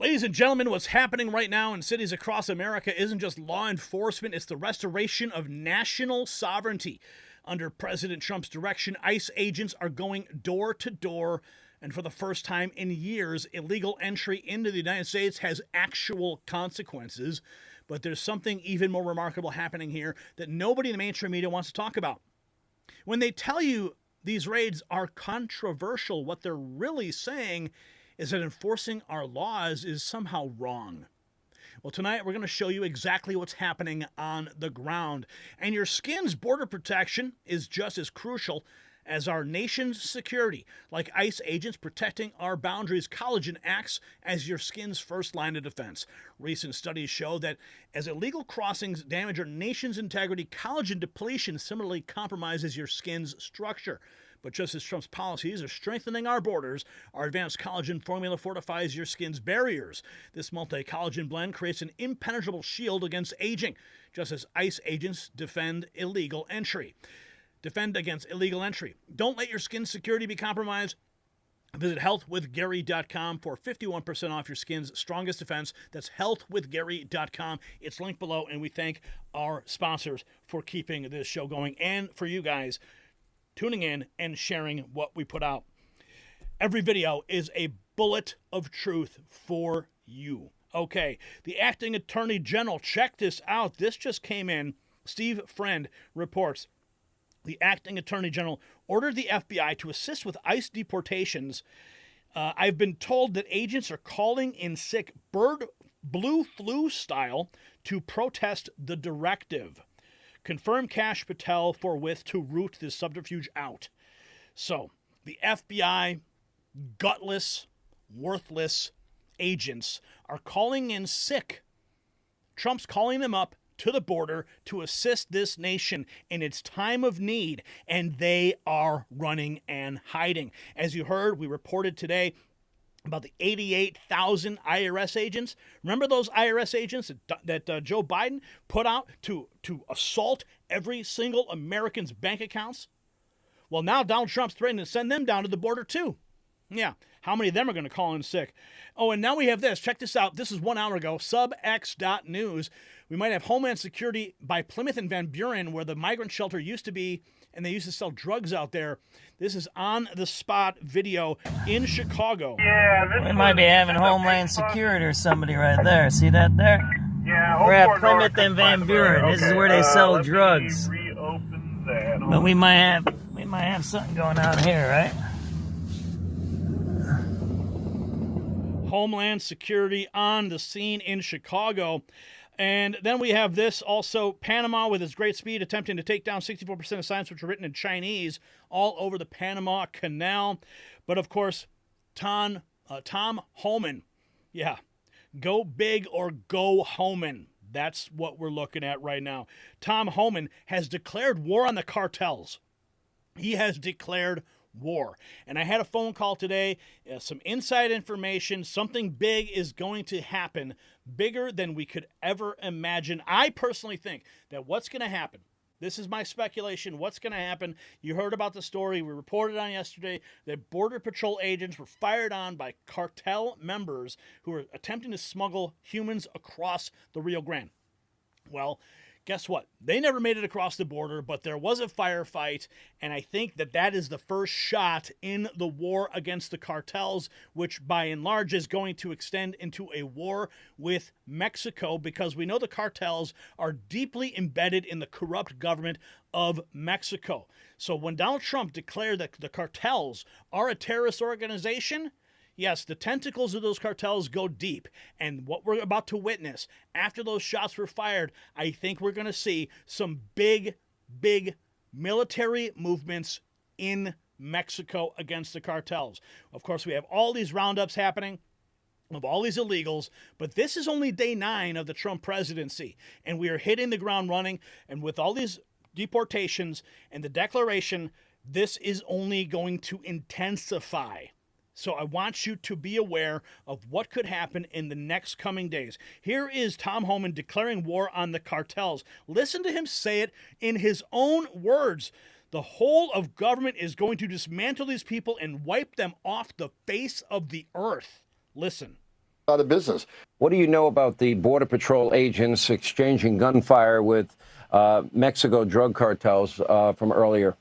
Ladies and gentlemen, what's happening right now in cities across America isn't just law enforcement, it's the restoration of national sovereignty. Under President Trump's direction, ICE agents are going door to door, and for the first time in years, illegal entry into the United States has actual consequences. But there's something even more remarkable happening here that nobody in the mainstream media wants to talk about. When they tell you these raids are controversial, what they're really saying is that enforcing our laws is somehow wrong. Well, tonight we're going to show you exactly what's happening on the ground. And your skin's border protection is just as crucial as our nation's security. Like ICE agents protecting our boundaries, Collagen acts as your skin's first line of defense. Recent studies show that as illegal crossings damage our nation's integrity, collagen depletion similarly compromises your skin's structure. But just as Trump's policies are strengthening our borders, our advanced collagen formula fortifies your skin's barriers. This multi-collagen blend creates an impenetrable shield against aging, just as ICE agents defend illegal entry. Defend against illegal entry. Don't let your skin security be compromised. Visit healthwithgary.com for 51% off your skin's strongest defense. That's healthwithgary.com. It's linked below, and we thank our sponsors for keeping this show going and for you guys tuning in and sharing what we put out. Every video is a bullet of truth for you. Okay, the acting attorney general, check this out. This just came in. Steve Friend reports, the acting attorney general ordered the FBI to assist with ICE deportations. I've been told that agents are calling in sick bird blue flu style to protest the directive. Confirm Kash Patel forthwith to root this subterfuge out. So, the FBI, gutless, worthless agents are calling in sick. Trump's calling them up to the border to assist this nation in its time of need, and they are running and hiding. As you heard, we reported today about the 88,000 IRS agents. Remember those IRS agents that Joe Biden put out to assault every single American's bank accounts? Well, now Donald Trump's threatening to send them down to the border too. Yeah, how many of them are going to call in sick? Oh, and now we have this. Check this out. This is 1 hour ago. Subx.news. We might have Homeland Security by Plymouth and Van Buren, where the migrant shelter used to be, and they used to sell drugs out there. This is on-the-spot video in Chicago. Yeah, we might be having Homeland Security or somebody right there. See that there? Yeah, we're at Plymouth and Van Buren. This is where they sell drugs. Reopen that. But we might have something going on here, right? Homeland Security on the scene in Chicago. And then we have this also, Panama with its great speed attempting to take down 64% of signs which are written in Chinese all over the Panama Canal. But of course, Tom Homan, yeah, go big or go Homan. That's what we're looking at right now. Tom Homan has declared war on the cartels. He has declared war. And I had a phone call today, some inside information, something big is going to happen, bigger than we could ever imagine. I personally think that what's going to happen, this is my speculation, what's going to happen, you heard about the story, we reported on yesterday that Border Patrol agents were fired on by cartel members who were attempting to smuggle humans across the Rio Grande. Well, guess what? They never made it across the border, but there was a firefight, and I think that is the first shot in the war against the cartels, which by and large is going to extend into a war with Mexico, because we know the cartels are deeply embedded in the corrupt government of Mexico. So when Donald Trump declared that the cartels are a terrorist organization, yes, the tentacles of those cartels go deep, and what we're about to witness after those shots were fired, I think we're going to see some big military movements in Mexico against the cartels. Of course, we have all these roundups happening of all these illegals, but this is only day 9 of the Trump presidency, and we are hitting the ground running, and with all these deportations and the declaration, this is only going to intensify. So I want you to be aware of what could happen in the next coming days. Here is Tom Homan declaring war on the cartels. Listen to him say it in his own words. The whole of government is going to dismantle these people and wipe them off the face of the earth. Listen. out of business. What do you know about the Border Patrol agents exchanging gunfire with Mexico drug cartels from earlier?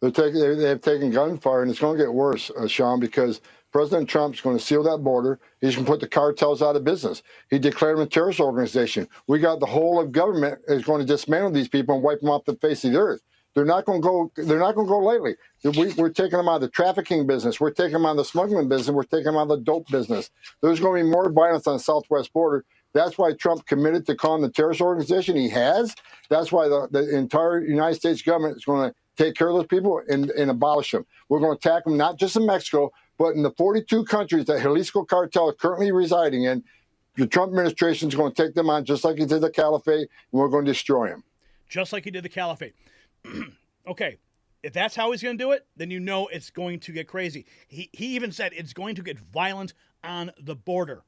They've taken gunfire, and it's going to get worse, Sean, because President Trump's going to seal that border. He's going to put the cartels out of business. He declared them a terrorist organization. We got the whole of government is going to dismantle these people and wipe them off the face of the earth. They're not going to go. They're not going to go lightly. We're taking them out of the trafficking business. We're taking them out of the smuggling business. We're taking them out of the dope business. There's going to be more violence on the southwest border. That's why Trump committed to calling the terrorist organization. He has. That's why the entire United States government is going to take care of those people and abolish them. We're going to attack them not just in Mexico, but in the 42 countries that Jalisco cartel is currently residing in. The Trump administration is going to take them on just like he did the caliphate, and we're going to destroy them. Just like he did the caliphate. Okay, if that's how he's going to do it, then you know it's going to get crazy. He even said it's going to get violent on the border.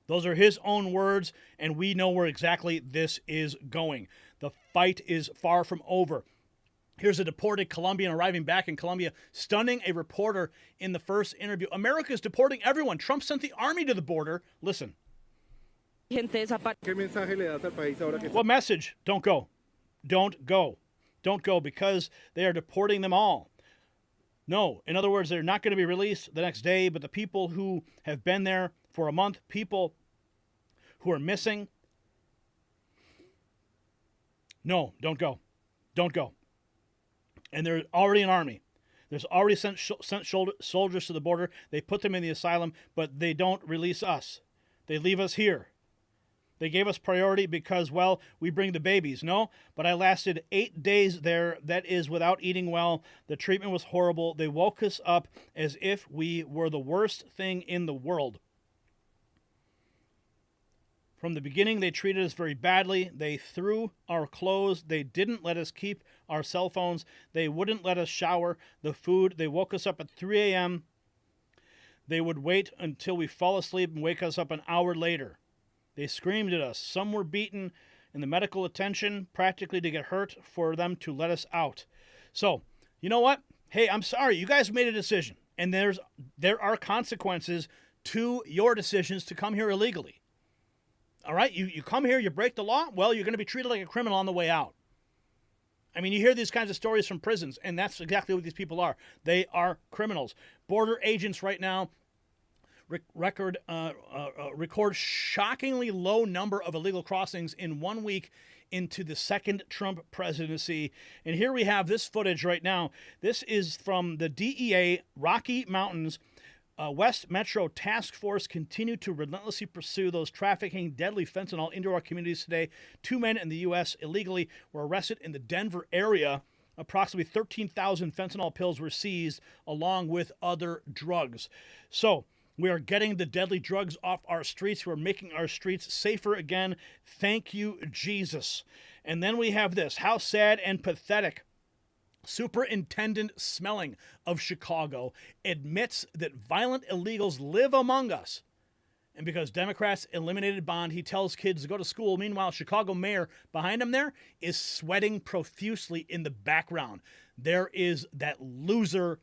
Those are his own words, and we know where exactly this is going. The fight is far from over. Here's a deported Colombian arriving back in Colombia, stunning a reporter in the first interview. America is deporting everyone. Trump sent the army to the border. Listen. What message? Don't go. Don't go. Don't go, because they are deporting them all. No, in other words, they're not going to be released the next day, but the people who have been there for a month, people who are missing, no, don't go. Don't go. And there's already an army. There's already sent soldiers to the border. They put them in the asylum, but they don't release us. They leave us here. They gave us priority because, well, we bring the babies. No, but I lasted 8 days there. That is without eating well. The treatment was horrible. They woke us up as if we were the worst thing in the world. From the beginning, they treated us very badly. They threw our clothes. They didn't let us keep our cell phones. They wouldn't let us shower. The food, they woke us up at 3 a.m. They would wait until we fall asleep and wake us up an hour later. They screamed at us. Some were beaten in the medical attention, practically to get hurt, for them to let us out. So, you know what? Hey, I'm sorry. You guys made a decision. And there are consequences to your decisions to come here illegally. All right? You come here, you break the law, well, you're going to be treated like a criminal on the way out. I mean, you hear these kinds of stories from prisons, and that's exactly what these people are. They are criminals. Border agents right now record shockingly low number of illegal crossings in 1 week into the second Trump presidency. And here we have this footage right now. This is from the DEA Rocky Mountains West Metro Task Force continued to relentlessly pursue those trafficking deadly fentanyl into our communities today. 2 men in the U.S. illegally were arrested in the Denver area. Approximately 13,000 fentanyl pills were seized along with other drugs. So we are getting the deadly drugs off our streets. We're making our streets safer again. Thank you, Jesus. And then we have this. How sad and pathetic. Superintendent Smelling of Chicago admits that violent illegals live among us. And because Democrats eliminated bond, he tells kids to go to school. Meanwhile, Chicago mayor behind him there is sweating profusely in the background. There is that loser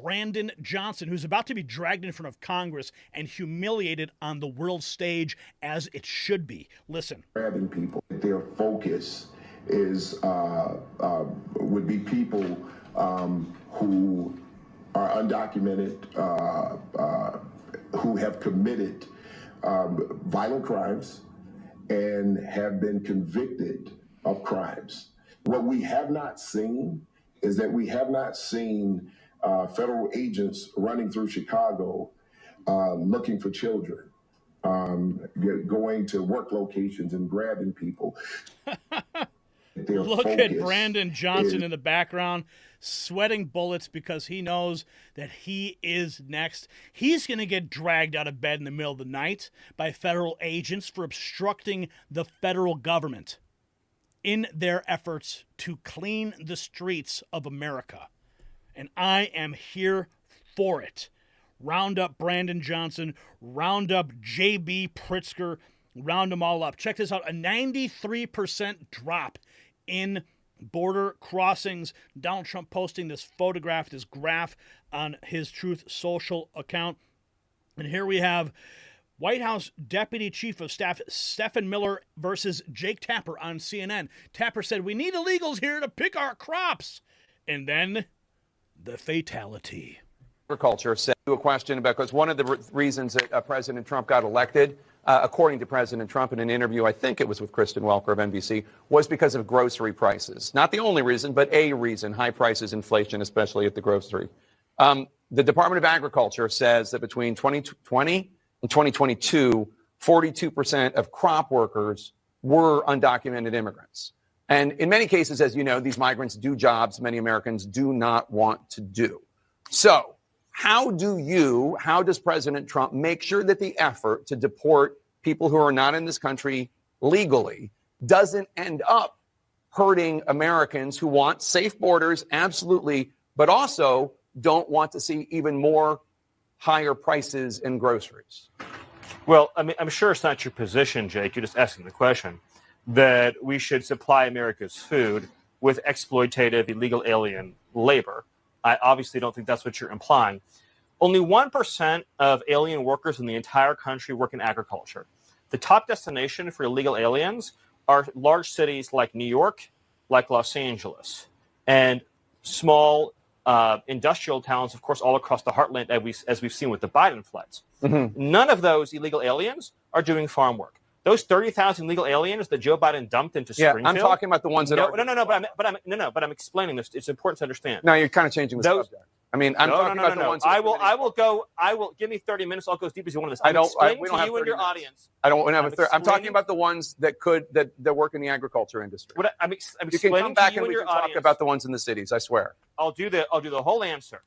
Brandon Johnson, who's about to be dragged in front of Congress and humiliated on the world stage as it should be. Listen. Grabbing people. Their focus is would be people who are undocumented, who have committed violent crimes and have been convicted of crimes. What we have not seen is that we have not seen federal agents running through Chicago looking for children, going to work locations and grabbing people. Look at Brandon Johnson in the background, sweating bullets because he knows that he is next. He's going to get dragged out of bed in the middle of the night by federal agents for obstructing the federal government in their efforts to clean the streets of America. And I am here for it. Round up Brandon Johnson, round up J.B. Pritzker, round them all up. Check this out, a 93% drop in border crossings. Donald Trump posting this photograph, this graph on his Truth Social account. And here we have White House Deputy Chief of Staff Stephen Miller versus Jake Tapper on CNN. Tapper said, "We need illegals here to pick our crops." And then the fatality. Agriculture said to a question about, because one of the reasons that President Trump got elected, according to President Trump in an interview, I think it was with Kristen Welker of NBC, was because of grocery prices. Not the only reason, but a reason, high prices, inflation, especially at the grocery. The Department of Agriculture says that between 2020 and 2022, 42% of crop workers were undocumented immigrants. And in many cases, as you know, these migrants do jobs many Americans do not want to do. So how does President Trump make sure that the effort to deport people who are not in this country legally doesn't end up hurting Americans who want safe borders, absolutely, but also don't want to see even more higher prices in groceries? Well, I mean, I'm sure it's not your position, Jake. You're just asking the question that we should supply America's food with exploitative illegal alien labor. I obviously don't think that's what you're implying. Only 1% of alien workers in the entire country work in agriculture. The top destination for illegal aliens are large cities like New York, like Los Angeles, and small industrial towns, of course, all across the heartland, as we've seen with the Biden floods. Mm-hmm. None of those illegal aliens are doing farm work. Those 30,000 illegal aliens that Joe Biden dumped into Springfield. I'm talking about the ones that are. But I'm explaining this. It's important to understand. No, you're kind of changing the subject. I mean, I'm talking about the ones. I will give me 30 minutes. I'll go as deep as you want this. We don't have you and your audience. I don't have a I'm talking about the ones that work in the agriculture industry. I'm you can come back and we can talk about the ones in the cities. I swear. I'll do the whole answer.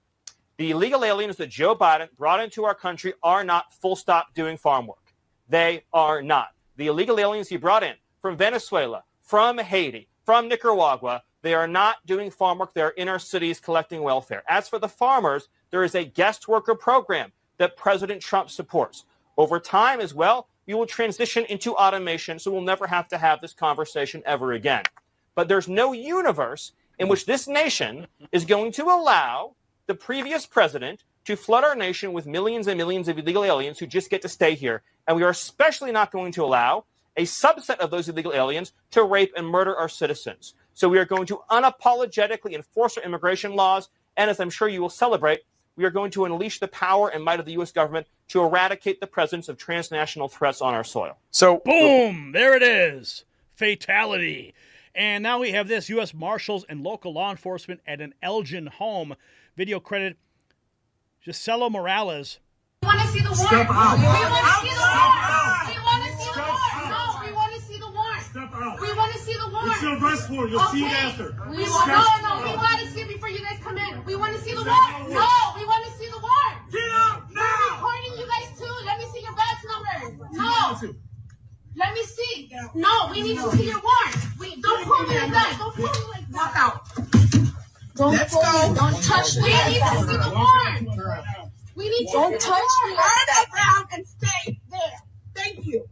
The illegal aliens that Joe Biden brought into our country are not full stop doing farm work. They are not. The illegal aliens he brought in from Venezuela, from Haiti, from Nicaragua, they are not doing farm work. They're in our cities collecting welfare. As for the farmers, there is a guest worker program that President Trump supports. Over time as well, we will transition into automation, so we'll never have to have this conversation ever again. But there's no universe in which this nation is going to allow the previous president to flood our nation with millions and millions of illegal aliens who just get to stay here. And we are especially not going to allow a subset of those illegal aliens to rape and murder our citizens. So we are going to unapologetically enforce our immigration laws. And as I'm sure you will celebrate, we are going to unleash the power and might of the U.S. government to eradicate the presence of transnational threats on our soil. So, boom, there it is. Fatality. And now we have this. U.S. Marshals and local law enforcement at an Elgin home. Video credit, Gisela Morales. We want to see the warrant. Step out. We want to see the warrant. We want to see the warrant. No, we want to see the warrant. Step out. We want to see the warrant. It's your arrest warrant. You'll see it after. We want to see it before you guys come in. We want to see the warrant. No, we want to see the warrant. Get up now. We're recording you guys too. Let me see your badge numbers. No. Let me see. No, we need to see your warrant. Don't pull me like that. Don't pull me like that. Walk out. Let's go. Don't touch me. We need to see the warrant. We need to don't touch me. Turn around and stay there. Thank you.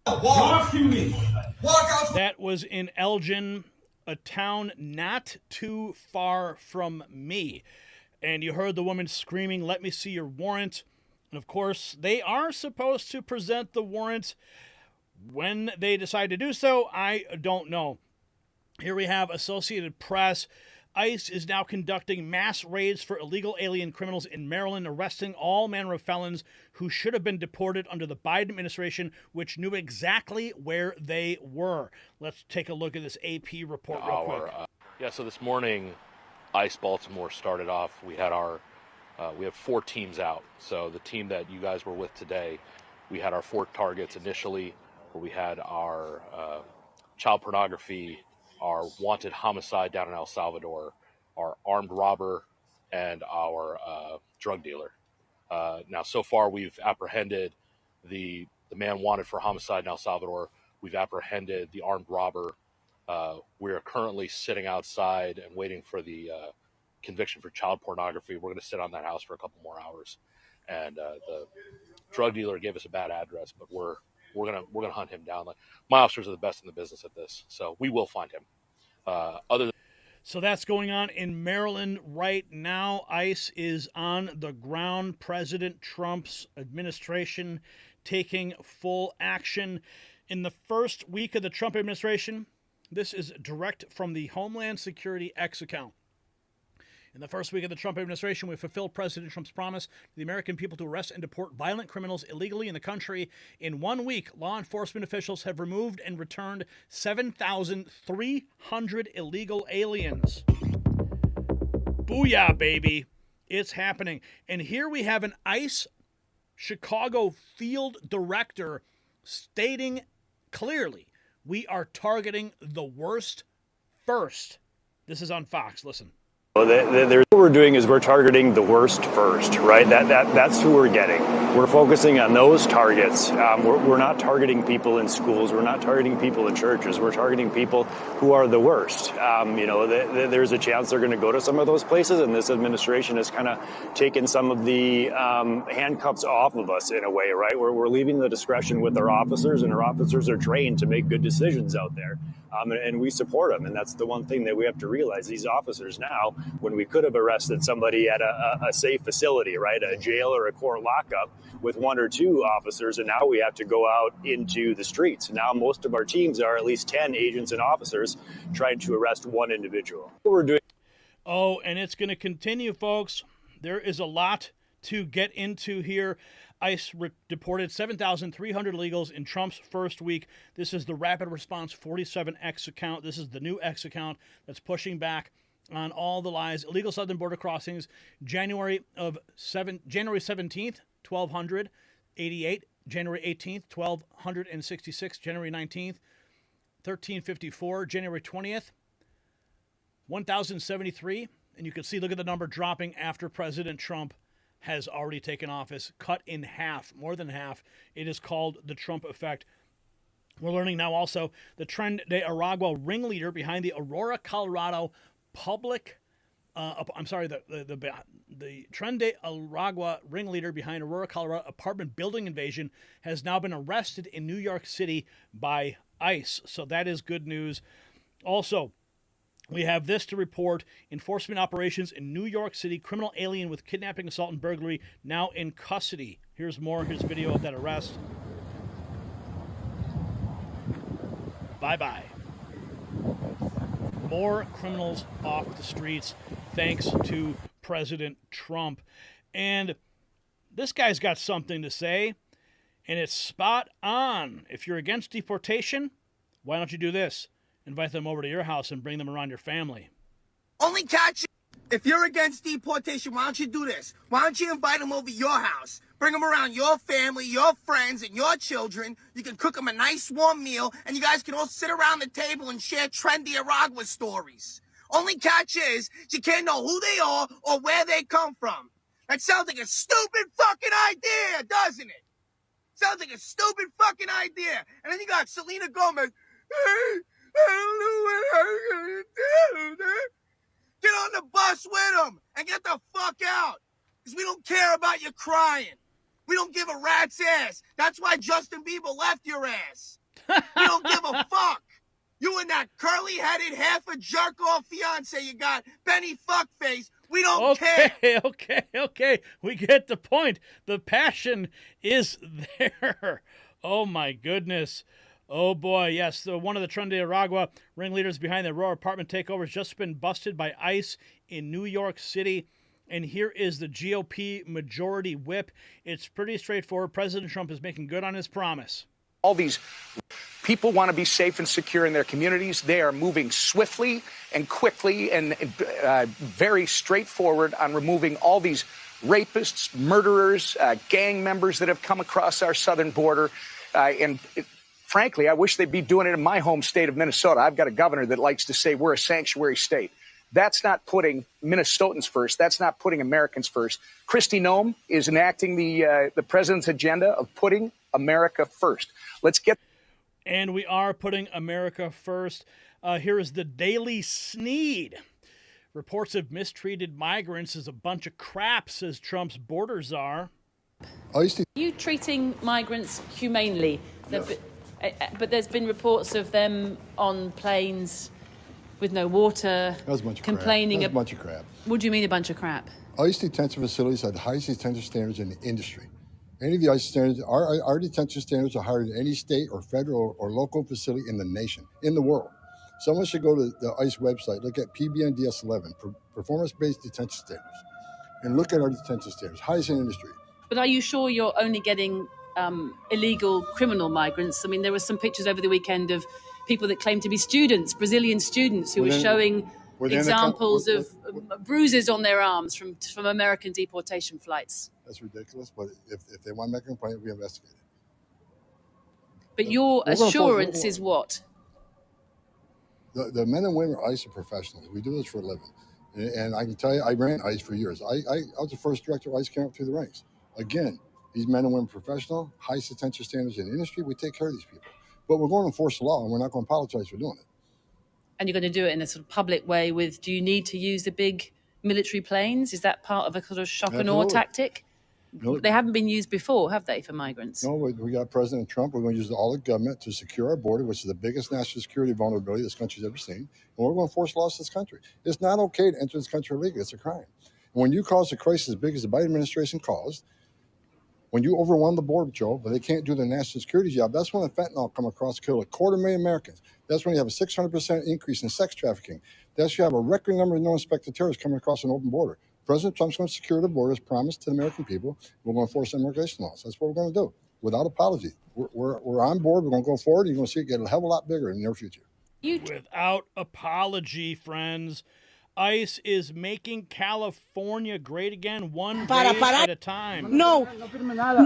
Walk to me. Walk out. That was in Elgin, a town not too far from me. And you heard the woman screaming, "Let me see your warrant." And of course, they are supposed to present the warrant. When they decide to do so, I don't know. Here we have Associated Press. ICE is now conducting mass raids for illegal alien criminals in Maryland, arresting all manner of felons who should have been deported under the Biden administration, which knew exactly where they were. Let's take a look at this AP report real quick. So this morning, ICE Baltimore started off. We had we have 4 teams out. So the team that you guys were with today, we had our 4 targets initially, where we had our child pornography, our wanted homicide down in El Salvador, our armed robber, and our drug dealer. Now, so far, we've apprehended the man wanted for homicide in El Salvador. We've apprehended the armed robber. We are currently sitting outside and waiting for the conviction for child pornography. We're going to sit on that house for a couple more hours. And the drug dealer gave us a bad address, but we're gonna hunt him down. Like, my officers are the best in the business at this, so we will find him. So that's going on in Maryland right now. ICE is on the ground. President Trump's administration taking full action. In the first week of the Trump administration, this is direct from the Homeland Security X account. In the first week of the Trump administration, we fulfilled President Trump's promise to the American people to arrest and deport violent criminals illegally in the country. In 1 week, law enforcement officials have removed and returned 7,300 illegal aliens. Booyah, baby. It's happening. And here we have an ICE Chicago field director stating clearly, we are targeting the worst first. This is on Fox. Listen. What we're doing is we're targeting the worst first, right? That's who we're getting. We're focusing on those targets. We're not targeting people in schools. We're not targeting people in churches. We're targeting people who are the worst. There's a chance they're going to go to some of those places, and this administration has kind of taken some of the handcuffs off of us in a way, right? We're leaving the discretion with our officers, and our officers are trained to make good decisions out there. And we support them. And that's the one thing that we have to realize. These officers now, when we could have arrested somebody at a safe facility, right, a jail or a court lockup with 1 or 2 officers, and now we have to go out into the streets. Now most of our teams are at least 10 agents and officers trying to arrest one individual. What we're doing. Oh, and it's going to continue, folks. There is a lot to get into here. ICE deported 7,300 illegals in Trump's first week. This is the Rapid Response 47X account. This is the new X account that's pushing back on all the lies. Illegal southern border crossings, January 17th, 1,288. January 18th, 1,266. January 19th, 1,354. January 20th, 1,073. And you can see, look at the number dropping after President Trump has already taken office, cut in half, more than half. It is called the Trump effect. We're learning now also the Tren de Aragua ringleader behind the Aurora, Colorado the Tren de Aragua ringleader behind Aurora, Colorado apartment building invasion has now been arrested in New York City by ICE. So that is good news. Also, we have this to report. Enforcement operations in New York City. Criminal alien with kidnapping, assault, and burglary now in custody. Here's more. Here's video of that arrest. Bye-bye. More criminals off the streets thanks to President Trump. And this guy's got something to say, and it's spot on. If you're against deportation, why don't you do this? Invite them over to your house and bring them around your family. Only catch, if you're against deportation, why don't you do this? Why don't you invite them over your house? Bring them around your family, your friends, and your children. You can cook them a nice warm meal, and you guys can all sit around the table and share Tren de Aragua stories. Only catch is, you can't know who they are or where they come from. That sounds like a stupid fucking idea, doesn't it? Sounds like a stupid fucking idea. And then you got Selena Gomez. Hey, I don't know what I'm gonna do. Get on the bus with them and get the fuck out. Because we don't care about you crying. We don't give a rat's ass. That's why Justin Bieber left your ass. We don't give a fuck. You and that curly-headed, half-a-jerk-off fiance you got, Benny Fuckface, we don't care. Okay. We get the point. The passion is there. Oh, my goodness. Oh, boy, yes. So one of the Tren de Aragua ringleaders behind the Aurora apartment takeover has just been busted by ICE in New York City. And here is the GOP majority whip. It's pretty straightforward. President Trump is making good on his promise. All these people want to be safe and secure in their communities. They are moving swiftly and quickly and very straightforward on removing all these rapists, murderers, gang members that have come across our southern border. Frankly, I wish they'd be doing it in my home state of Minnesota. I've got a governor that likes to say we're a sanctuary state. That's not putting Minnesotans first. That's not putting Americans first. Kristi Noem is enacting the president's agenda of putting America first. Let's get. And we are putting America first. Here is the Daily Sneed. Reports of mistreated migrants is a bunch of crap, says Trump's border czar. Are you treating migrants humanely? Yes. But there's been reports of them on planes with no water, That was a bunch of complaining. Crap. That was a bunch of crap. What do you mean a bunch of crap? ICE detention facilities have the highest detention standards in the industry. Any of the ICE standards, our detention standards are higher than any state or federal or local facility in the nation, in the world. Someone should go to the ICE website, look at PBNDS 11, performance-based detention standards, and look at our detention standards, highest in the industry. But are you sure you're only getting illegal criminal migrants? I mean, there were some pictures over the weekend of people that claim to be students, Brazilian students, who were showing examples of bruises on their arms from American deportation flights. That's ridiculous, but if they want to make a complaint, we investigate it. But your assurance is what? The men and women of ICE are professionals. We do this for a living. And I can tell you, I ran ICE for years. I was the first director of ICE came up through the ranks. Again, these men and women are professional, highest detention standards in the industry. We take care of these people. But we're going to enforce the law, and we're not going to apologize for doing it. And you're going to do it in a sort of public way with, do you need to use the big military planes? Is that part of a sort of shock and awe tactic? No. They haven't been used before, have they, for migrants? No, we got President Trump. We're going to use all the government to secure our border, which is the biggest national security vulnerability this country's ever seen. And we're going to enforce laws in this country. It's not okay to enter this country illegally. It's a crime. And when you cause a crisis as big as the Biden administration caused, when you overwhelm the Border Patrol, but they can't do their national security job, that's when the fentanyl come across, kill 250,000 Americans. That's when you have a 600% increase in sex trafficking. That's when you have a record number of no-inspected terrorists coming across an open border. President Trump's going to secure the border as promised to the American people. We're going to enforce immigration laws. That's what we're going to do, without apology. We're on board. We're going to go forward. You're going to see it get a hell of a lot bigger in the near future. Without apology, friends. ICE is making California great again, one day at a time. No firme nada,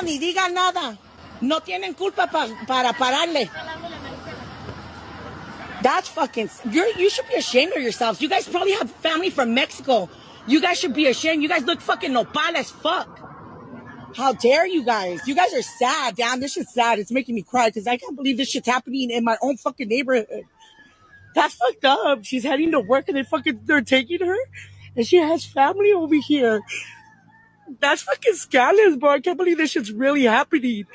ni diga nada. No tienen culpa para pararle. That's fucking. You should be ashamed of yourselves. You guys probably have family from Mexico. You guys should be ashamed. You guys look fucking nopal as fuck. How dare you guys? You guys are sad. Damn, this shit's sad. It's making me cry because I can't believe this shit's happening in my own fucking neighborhood. That's fucked up. She's heading to work and they're taking her, and she has family over here. That's fucking scandalous, bro. I can't believe this shit's really happening.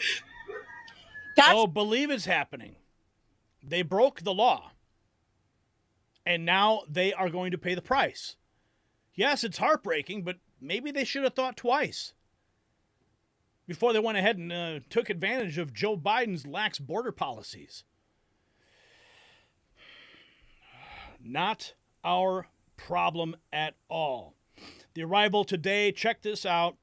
Believe it's happening. They broke the law. And now they are going to pay the price. Yes, it's heartbreaking, but maybe they should have thought twice before they went ahead and took advantage of Joe Biden's lax border policies. Not our problem at all. The arrival today, check this out,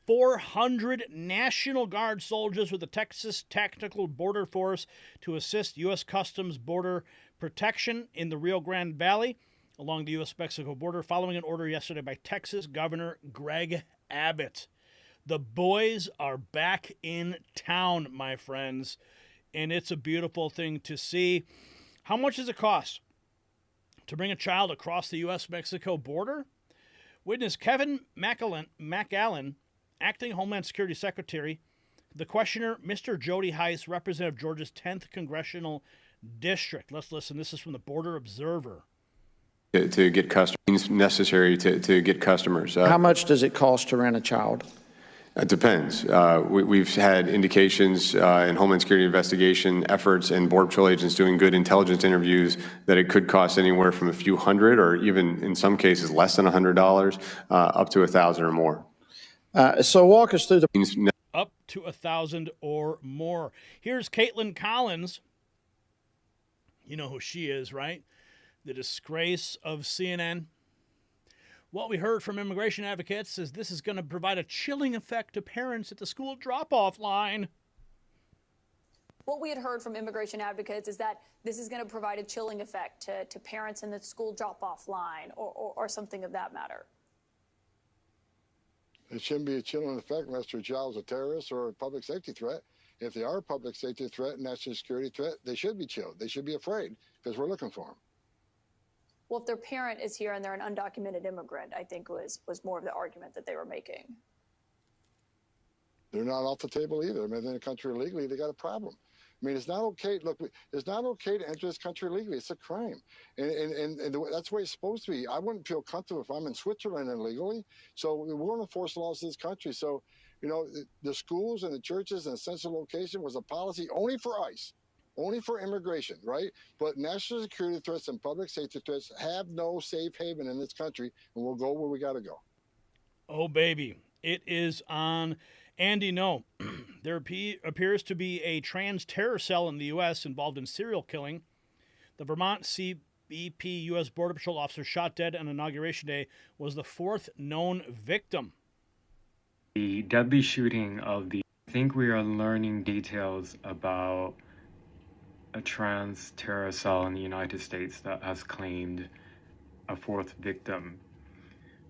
400 National Guard soldiers with the Texas Tactical Border Force to assist U.S. Customs Border Protection in the Rio Grande Valley along the U.S.-Mexico border following an order yesterday by Texas Governor Greg Abbott. The boys are back in town, my friends, and it's a beautiful thing to see. How much does it cost to bring a child across the U.S.-Mexico border? Witness Kevin McAllen, Acting Homeland Security Secretary, the questioner, Mr. Jody Heiss, representative of Georgia's 10th Congressional District. Let's listen. This is from the Border Observer. To get customers, necessary to get customers. How much does it cost to rent a child? It depends. We've had indications in Homeland Security investigation efforts and Border Patrol agents doing good intelligence interviews that it could cost anywhere from a few hundred or even in some cases less than $100 up to $1,000 or more. So walk us through the... Up to $1,000 or more. Here's Caitlin Collins. You know who she is, right? The disgrace of CNN. What we heard from immigration advocates is this is going to provide a chilling effect to parents at the school drop-off line. What we had heard from immigration advocates is that this is going to provide a chilling effect to parents in the school drop-off line or something of that matter. It shouldn't be a chilling effect unless your child's a terrorist or a public safety threat. If they are a public safety threat and national security threat, they should be chilled. They should be afraid because we're looking for them. Well, if their parent is here and they're an undocumented immigrant, I think was more of the argument that they were making. They're not off the table either. I mean, they're in the country illegally, they got a problem. I mean, it's not okay. Look, it's not okay to enter this country illegally. It's a crime. And that's the way it's supposed to be. I wouldn't feel comfortable if I'm in Switzerland illegally. So we're going to enforce laws in this country. So, you know, the schools and the churches and essential location was a policy only for ICE. only for immigration, right? But national security threats and public safety threats have no safe haven in this country, and we'll go where we got to go. Oh, baby. It is on. Andy, no. There appears to be a trans terror cell in the U.S. involved in serial killing. The Vermont CBP U.S. Border Patrol officer shot dead on Inauguration Day was the fourth known victim. The deadly shooting of the... I think we are learning details about a trans terror cell in the United States that has claimed a fourth victim.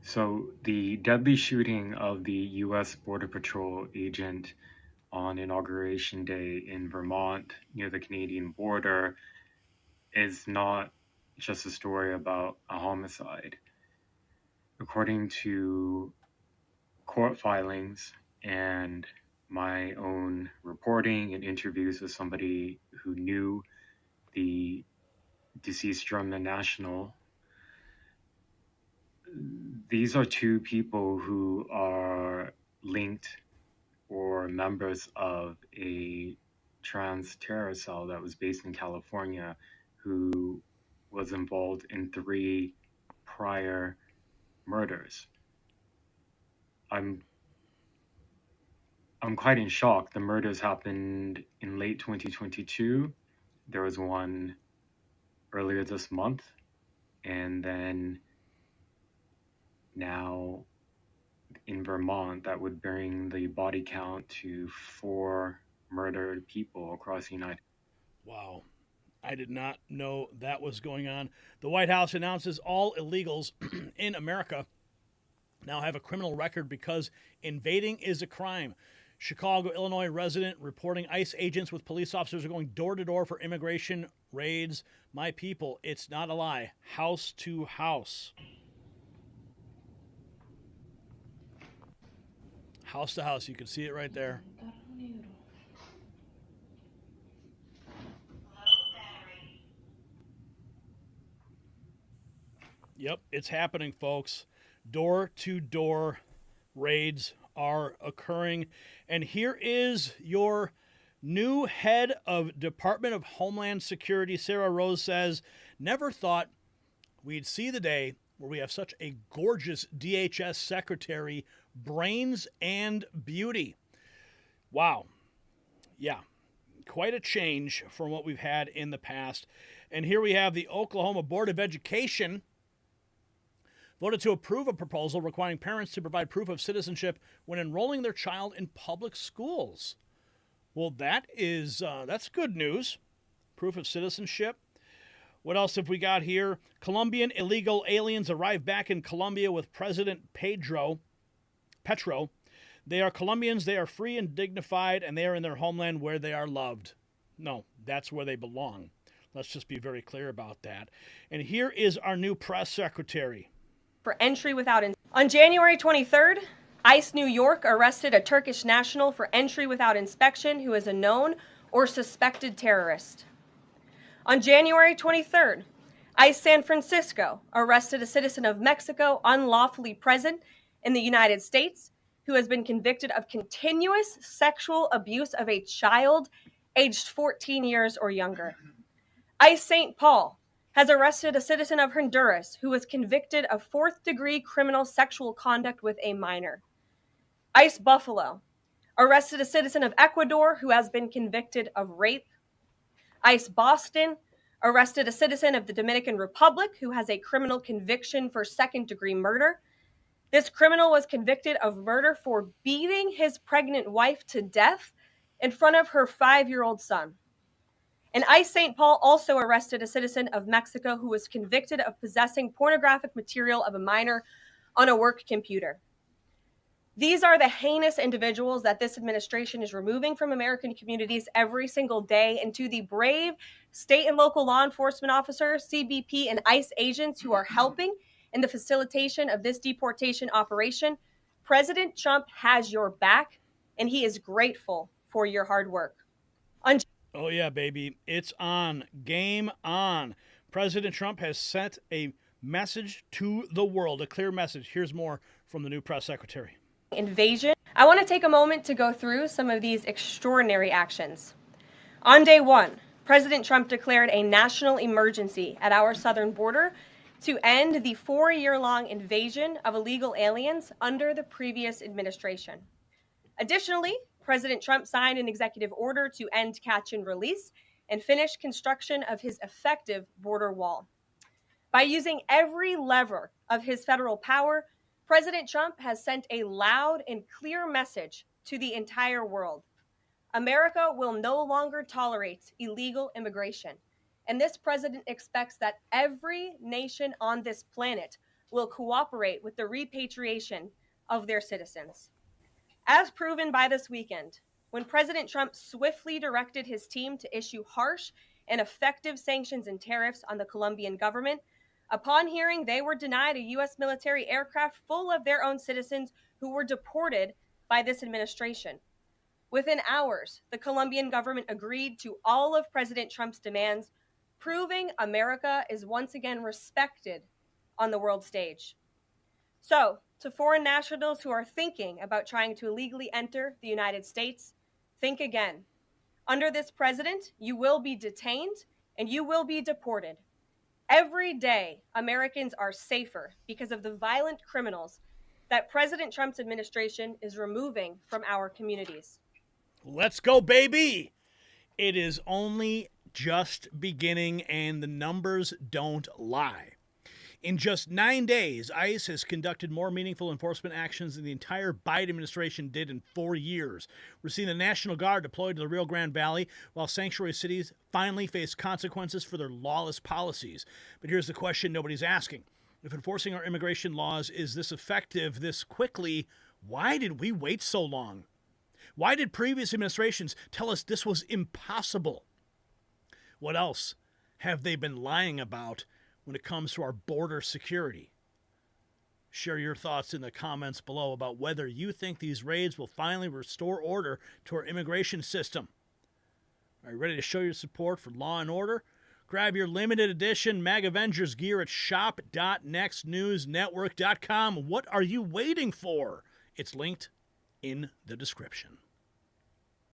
So the deadly shooting of the U.S. Border Patrol agent on Inauguration Day in Vermont near the Canadian border is not just a story about a homicide. According to court filings and my own reporting and interviews with somebody who knew the deceased German national, these are two people who are linked or members of a trans terror cell that was based in California who was involved in 3 prior murders. I'm quite in shock. The murders happened in late 2022. There was one earlier this month, and then now in Vermont, that would bring the body count to 4 murdered people across the United States. Wow. I did not know that was going on. The White House announces all illegals in America now have a criminal record because invading is a crime. Chicago, Illinois resident reporting ICE agents with police officers are going door to door for immigration raids. My people, it's not a lie. House to house. House to house. You can see it right there. Yep, it's happening, folks. Door-to-door raids are occurring. And here is your new head of Department of Homeland Security, Sarah Rose, says, never thought we'd see the day where we have such a gorgeous DHS secretary, brains and beauty. Wow. Yeah, quite a change from what we've had in the past. And here we have the Oklahoma Board of Education voted to approve a proposal requiring parents to provide proof of citizenship when enrolling their child in public schools. Well, that's good news. Proof of citizenship. What else have we got here? Colombian illegal aliens arrive back in Colombia with President Petro. They are Colombians, they are free and dignified, and they are in their homeland where they are loved. No, that's where they belong. Let's just be very clear about that. And here is our new press secretary. For entry without... On January 23rd, ICE New York arrested a Turkish national for entry without inspection who is a known or suspected terrorist. On January 23rd, ICE San Francisco arrested a citizen of Mexico unlawfully present in the United States who has been convicted of continuous sexual abuse of a child aged 14 years or younger. ICE St. Paul has arrested a citizen of Honduras who was convicted of 4th-degree criminal sexual conduct with a minor. ICE Buffalo arrested a citizen of Ecuador who has been convicted of rape. ICE Boston arrested a citizen of the Dominican Republic who has a criminal conviction for 2nd-degree murder. This criminal was convicted of murder for beating his pregnant wife to death in front of her 5-year-old son. And ICE St. Paul also arrested a citizen of Mexico who was convicted of possessing pornographic material of a minor on a work computer. These are the heinous individuals that this administration is removing from American communities every single day, and to the brave state and local law enforcement officers, CBP, and ICE agents who are helping in the facilitation of this deportation operation, President Trump has your back, and he is grateful for your hard work. Oh, yeah, baby. It's on. Game on. President Trump has sent a message to the world, a clear message. Here's more from the new press secretary. Invasion. I want to take a moment to go through some of these extraordinary actions. On day 1, President Trump declared a national emergency at our southern border to end the 4-year-long invasion of illegal aliens under the previous administration. Additionally, President Trump signed an executive order to end catch and release and finish construction of his effective border wall. By using every lever of his federal power, President Trump has sent a loud and clear message to the entire world. America will no longer tolerate illegal immigration, and this president expects that every nation on this planet will cooperate with the repatriation of their citizens. As proven by this weekend, when President Trump swiftly directed his team to issue harsh and effective sanctions and tariffs on the Colombian government, upon hearing they were denied a U.S. military aircraft full of their own citizens who were deported by this administration. Within hours, the Colombian government agreed to all of President Trump's demands, proving America is once again respected on the world stage. So, to foreign nationals who are thinking about trying to illegally enter the United States, think again. Under this president, you will be detained and you will be deported. Every day, Americans are safer because of the violent criminals that President Trump's administration is removing from our communities. Let's go, baby! It is only just beginning, and the numbers don't lie. In just 9 days, ICE has conducted more meaningful enforcement actions than the entire Biden administration did in 4 years. We're seeing the National Guard deployed to the Rio Grande Valley, while sanctuary cities finally face consequences for their lawless policies. But here's the question nobody's asking. If enforcing our immigration laws is this effective this quickly, why did we wait so long? Why did previous administrations tell us this was impossible? What else have they been lying about when it comes to our border security? Share your thoughts in the comments below about whether you think these raids will finally restore order to our immigration system. Are you ready to show your support for law and order? Grab your limited edition MAG Avengers gear at shop.nextnewsnetwork.com. What are you waiting for? It's linked in the description.